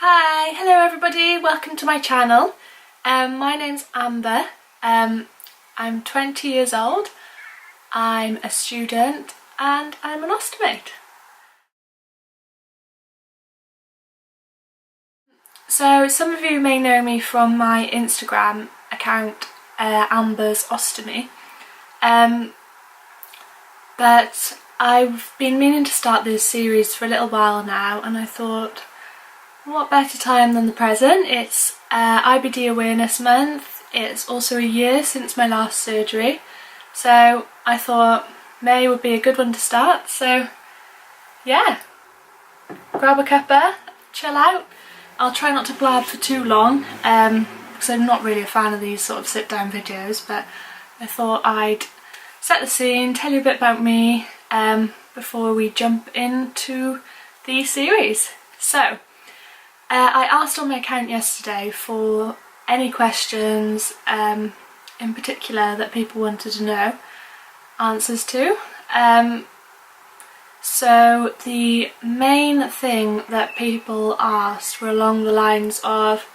Hi, hello everybody, welcome to my channel. My name's Amber. I'm 20 years old, I'm a student and I'm an Ostomate. So some of you may know me from my Instagram account, ambersostomy, but I've been meaning to start this series for a little while now, and I thought, what better time than the present? It's IBD Awareness Month. It's also a year since my last surgery, so I thought May would be a good one to start. So yeah, grab a cuppa, chill out. I'll try not to blab for too long because I'm not really a fan of these sort of sit down videos, but I thought I'd set the scene, tell you a bit about me before we jump into the series. So I asked on my account yesterday for any questions in particular that people wanted to know answers to. So the main thing that people asked were along the lines of,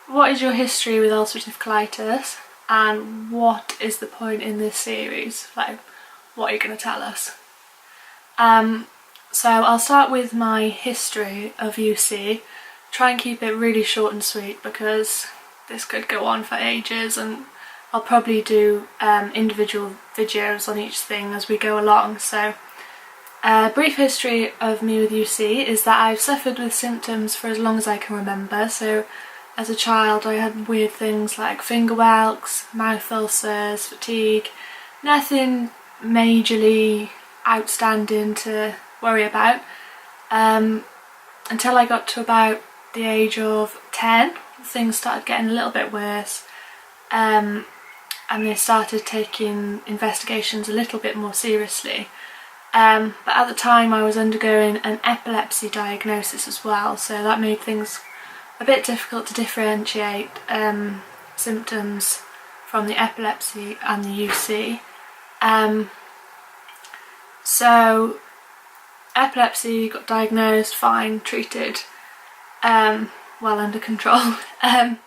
what is your history with ulcerative colitis and what is the point in this series? Like, what are you going to tell us? So I'll start with my history of UC. Try and keep it really short and sweet because this could go on for ages, and I'll probably do individual videos on each thing as we go along. So a brief history of me with UC is that I've suffered with symptoms for as long as I can remember. So as a child I had weird things like finger whelks, mouth ulcers, fatigue, nothing majorly outstanding to worry about until I got to about the age of 10. Things started getting a little bit worse, and they started taking investigations a little bit more seriously. But at the time I was undergoing an epilepsy diagnosis as well, so that made things a bit difficult to differentiate symptoms from the epilepsy and the UC. So epilepsy, got diagnosed, fine, treated, well under control, and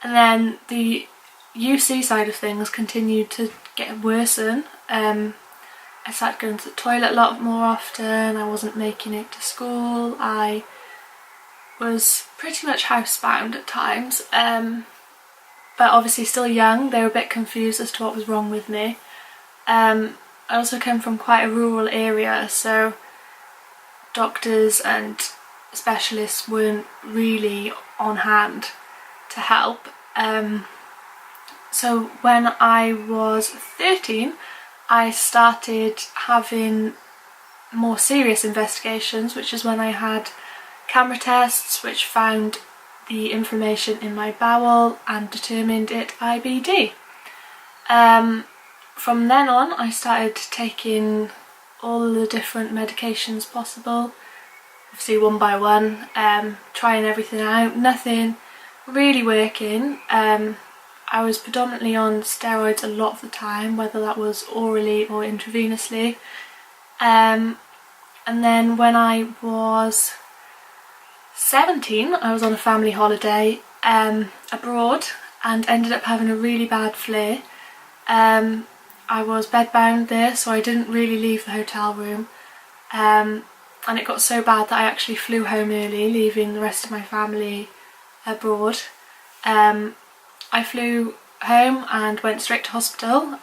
then the UC side of things continued to get worsen. I started going to the toilet a lot more often, I wasn't making it to school, I was pretty much housebound at times, but obviously still young. They were a bit confused as to what was wrong with me. I also come from quite a rural area, so doctors and specialists weren't really on hand to help. So when I was 13 I started having more serious investigations, which is when I had camera tests which found the inflammation in my bowel and determined it IBD. From then on I started taking all the different medications possible, obviously one by one, trying everything out, nothing really working. I was predominantly on steroids a lot of the time, whether that was orally or intravenously. And then when I was 17 I was on a family holiday abroad and ended up having a really bad flare. I was bedbound there, so I didn't really leave the hotel room, and it got so bad that I actually flew home early, leaving the rest of my family abroad. I flew home and went straight to hospital,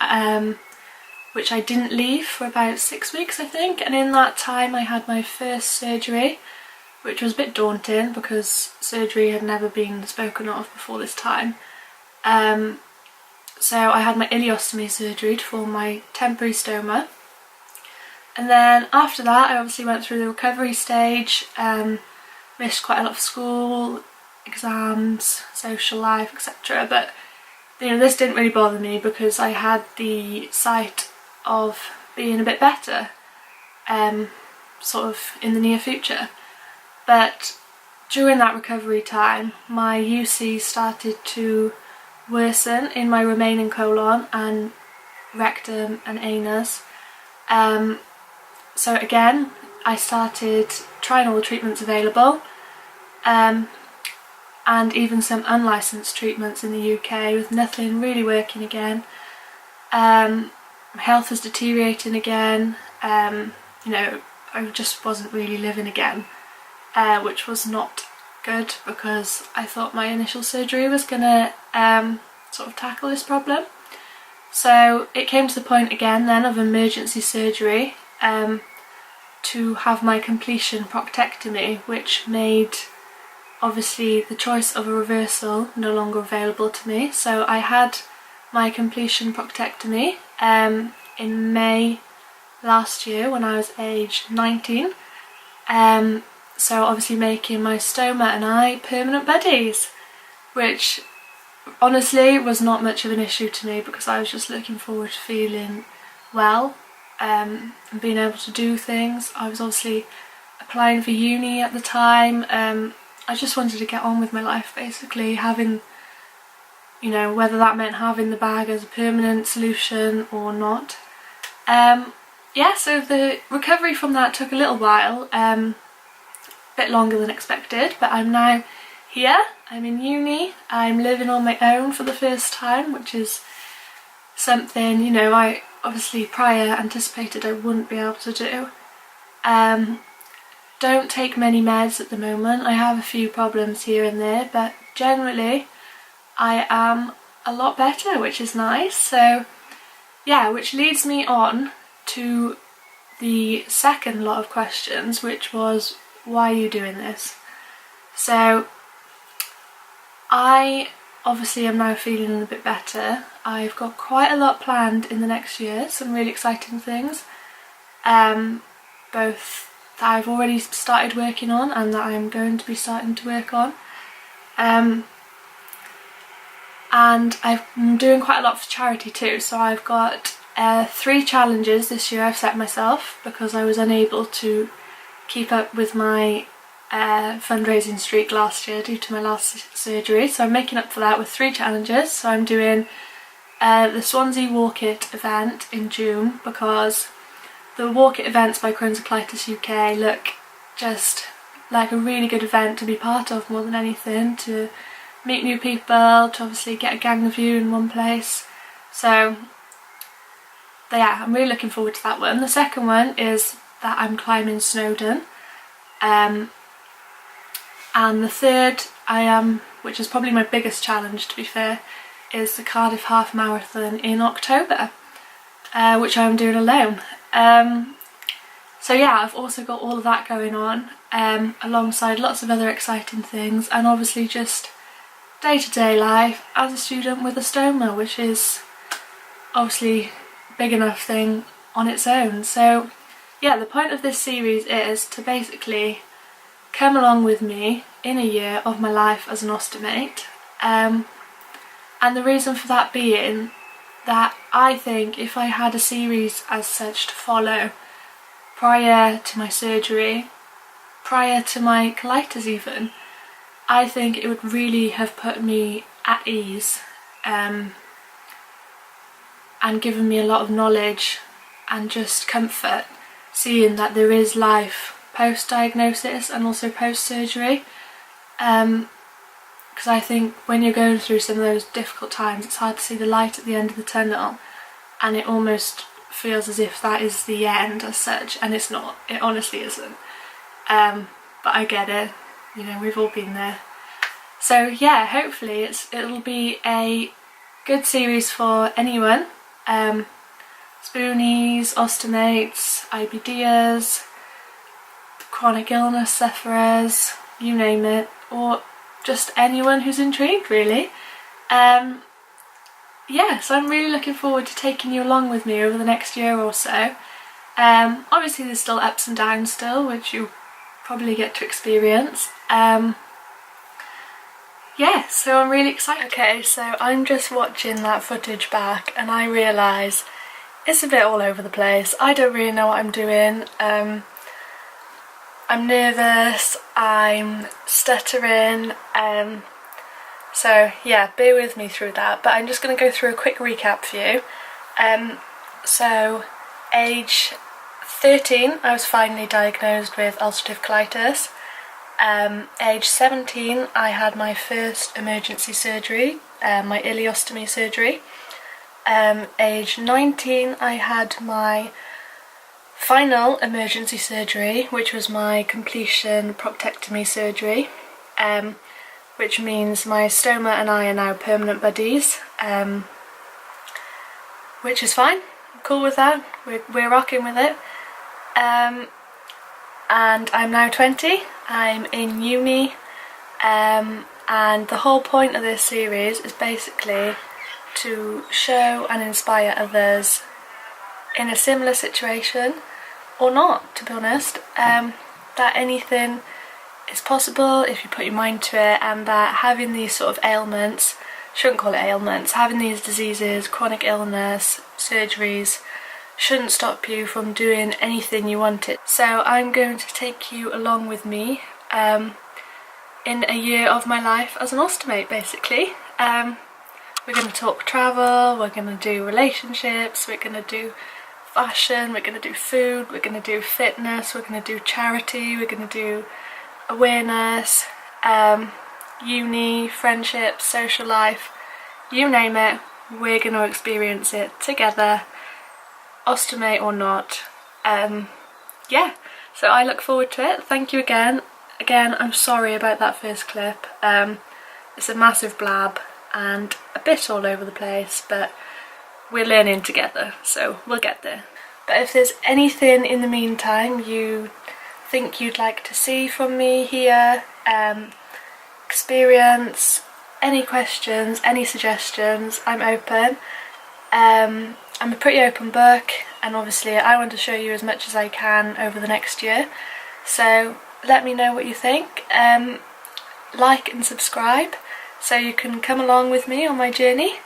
which I didn't leave for about 6 weeks I think, and in that time I had my first surgery, which was a bit daunting because surgery had never been spoken of before this time. So I had my ileostomy surgery to form my temporary stoma, and then after that I obviously went through the recovery stage, missed quite a lot of school, exams, social life, etc. But you know, this didn't really bother me because I had the sight of being a bit better sort of in the near future. But during that recovery time my UC started to worsen in my remaining colon and rectum and anus. So again I started trying all the treatments available. and even some unlicensed treatments in the UK with nothing really working again. My health was deteriorating again. You know, I just wasn't really living again, which was not good because I thought my initial surgery was gonna sort of tackle this problem. So it came to the point again then of emergency surgery to have my completion proctectomy, which made obviously the choice of a reversal no longer available to me. So I had my completion proctectomy in May last year when I was aged 19. So obviously making my stoma and I permanent buddies, which honestly was not much of an issue to me because I was just looking forward to feeling well and being able to do things. I was obviously applying for uni at the time. I just wanted to get on with my life basically, having, you know, whether that meant having the bag as a permanent solution or not. Yeah, so the recovery from that took a little while, bit longer than expected, but I'm now here, I'm in uni, I'm living on my own for the first time, which is something, you know, I obviously prior anticipated I wouldn't be able to do. Don't take many meds at the moment. I have a few problems here and there, but generally I am a lot better, which is nice. So yeah, which leads me on to the second lot of questions, which was, why are you doing this? So I obviously am now feeling a bit better. I've got quite a lot planned in the next year, some really exciting things, both that I've already started working on and that I'm going to be starting to work on. And I'm doing quite a lot for charity too, so I've got 3 challenges this year I've set myself because I was unable to keep up with my fundraising streak last year due to my last surgery, so I'm making up for that with 3 challenges. So I'm doing the Swansea Walk It event in June because the Walk It events by Crohn's Colitis UK look just like a really good event to be part of more than anything, to meet new people, to obviously get a gang of you in one place. So yeah, I'm really looking forward to that one. The second one is that I'm climbing Snowdon. And the third which is probably my biggest challenge to be fair, is the Cardiff Half Marathon in October, which I'm doing alone. So yeah, I've also got all of that going on, alongside lots of other exciting things, and obviously just day-to-day life as a student with a stoma, which is obviously a big enough thing on its own. So yeah, the point of this series is to basically come along with me in a year of my life as an Ostomate, and the reason for that being that I think if I had a series as such to follow prior to my surgery, prior to my colitis even, I think it would really have put me at ease and given me a lot of knowledge and just comfort, seeing that there is life post-diagnosis and also post-surgery, because I think when you're going through some of those difficult times, it's hard to see the light at the end of the tunnel, and it almost feels as if that is the end as such, and it's not. It honestly isn't. But I get it, you know, we've all been there. So yeah, hopefully it'll be a good series for anyone, spoonies, Ostomates, IBDers, chronic illness sufferers, you name it, or just anyone who's intrigued really. Yeah, so I'm really looking forward to taking you along with me over the next year or so. Obviously there's still ups and downs still, which you'll probably get to experience. Yeah, so I'm really excited. Okay, so I'm just watching that footage back and I realise it's a bit all over the place. I don't really know what I'm doing. I'm nervous, I'm stuttering, so yeah, bear with me through that, but I'm just going to go through a quick recap for you. So age 13 I was finally diagnosed with ulcerative colitis. Age 17 I had my first emergency surgery, my ileostomy surgery. Age 19 I had my final emergency surgery, which was my completion proctectomy surgery, which means my stoma and I are now permanent buddies, which is fine. I'm cool with that. We're rocking with it. And I'm now 20. I'm in uni, and the whole point of this series is basically to show and inspire others in a similar situation, or not, to be honest, that anything is possible if you put your mind to it, and that having these sort of ailments, shouldn't call it ailments, having these diseases, chronic illness, surgeries, shouldn't stop you from doing anything you wanted. So I'm going to take you along with me in a year of my life as an Ostomate, basically. We're going to talk travel, we're going to do relationships, we're going to do fashion, we're going to do food, we're going to do fitness, we're going to do charity, we're going to do awareness, uni, friendships, social life, you name it, we're going to experience it together, Ostomate or not. Yeah, so I look forward to it. Thank you again. I'm sorry about that first clip. It's a massive blab and a bit all over the place, but we're learning together, so we'll get there. But if there's anything in the meantime you think you'd like to see from me here, experience, any questions, any suggestions, I'm open. I'm a pretty open book, and obviously I want to show you as much as I can over the next year, so let me know what you think. Like and subscribe so you can come along with me on my journey.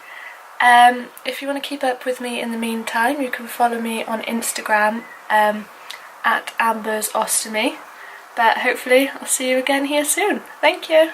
If you want to keep up with me in the meantime, you can follow me on Instagram at ambersostomy, but hopefully I'll see you again here soon. Thank you.